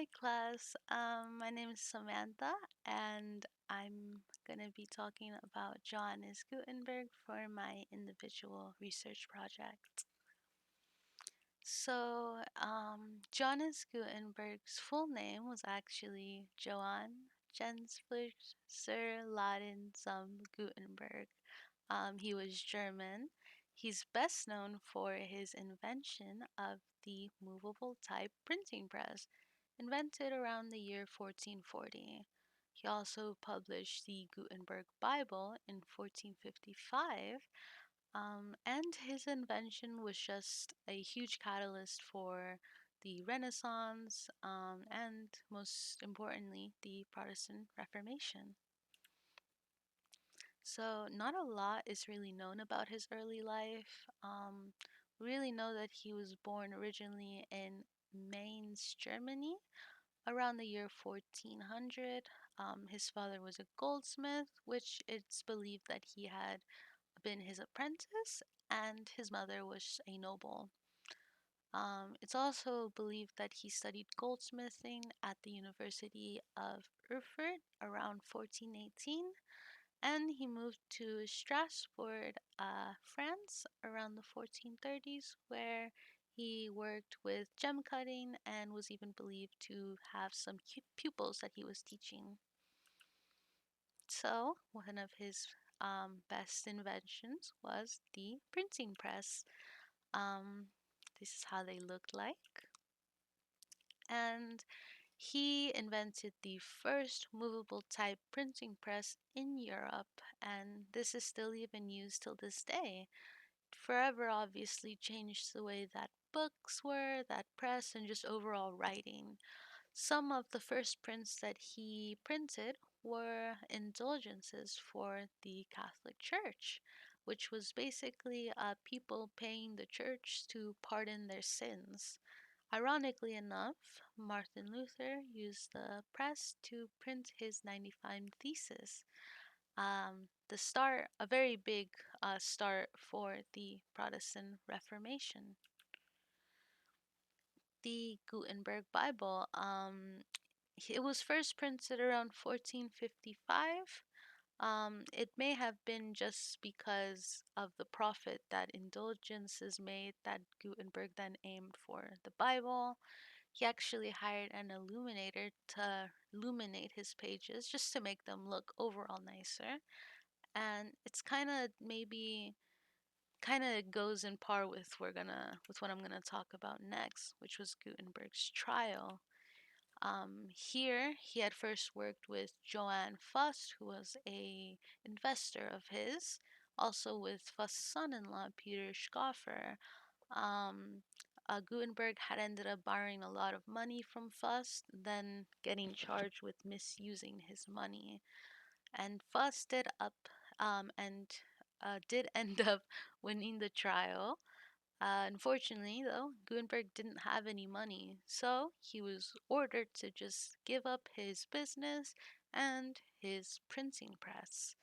Hi, class. My name is Samantha, and I'm going to be talking about Johannes Gutenberg for my individual research project. Johannes Gutenberg's full name was actually Johann Gensflug Sir Laden zum Gutenberg. He was German. He's best known for his invention of the movable type printing press, invented around the year 1440. He also published the Gutenberg Bible in 1455, and his invention was just a huge catalyst for the Renaissance, and most importantly, the Protestant Reformation. So, not a lot is really known about his early life. We really know that he was born originally in Mainz, Germany, around the year 1400. His father was a goldsmith, which it's believed that he had been his apprentice, and his mother was a noble. It's also believed that he studied goldsmithing at the University of Erfurt around 1418, and he moved to Strasbourg, France around the 1430s, where he worked with gem cutting and was even believed to have some pupils that he was teaching. So, one of his best inventions was the printing press. Um, this is how they looked like. And he invented the first movable type printing press in Europe, and this is still even used till this day. Forever obviously changed the way that books were, that press, and just overall writing. Some of the first prints that he printed were indulgences for the Catholic Church, which was basically people paying the church to pardon their sins. Ironically enough, Martin Luther used the press to print his 95 Thesis, a very big start for the Protestant Reformation. The Gutenberg Bible, it was first printed around 1455. It may have been just because of the profit that indulgences made that Gutenberg then aimed for the Bible. He actually hired an illuminator to illuminate his pages just to make them look overall nicer. And it's kind of goes in par with what I'm gonna talk about next, which was Gutenberg's trial. Here he had first worked with Johann Fust, who was a investor of his, also with Fust's son-in-law Peter Schoffer. Um, Gutenberg had ended up borrowing a lot of money from Fust, then getting charged with misusing his money. And Fust did end up winning the trial. Unfortunately, though, Gutenberg didn't have any money, so he was ordered to just give up his business and his printing press.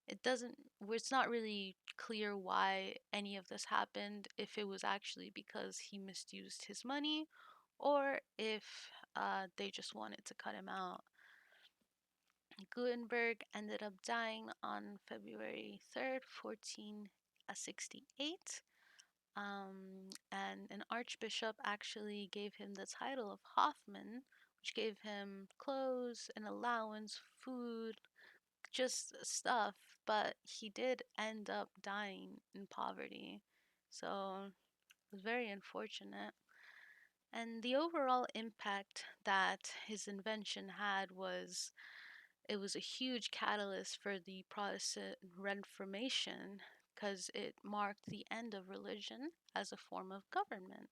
It's not really clear why any of this happened, if it was actually because he misused his money or if they just wanted to cut him out. Gutenberg ended up dying on February 3rd, 1468. And an archbishop actually gave him the title of Hoffman, which gave him clothes, an allowance, food, just stuff, but he did end up dying in poverty. So it was very unfortunate. And the overall impact that his invention had was it was a huge catalyst for the Protestant Reformation because it marked the end of religion as a form of government.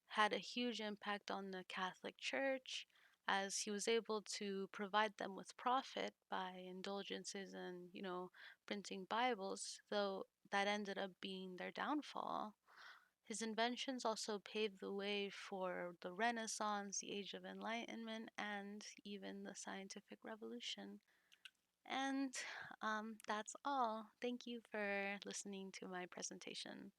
Had a huge impact on the Catholic Church as he was able to provide them with profit by indulgences and, printing Bibles, though that ended up being their downfall. His inventions also paved the way for the Renaissance, the Age of Enlightenment, and even the Scientific Revolution. And that's all. Thank you for listening to my presentation.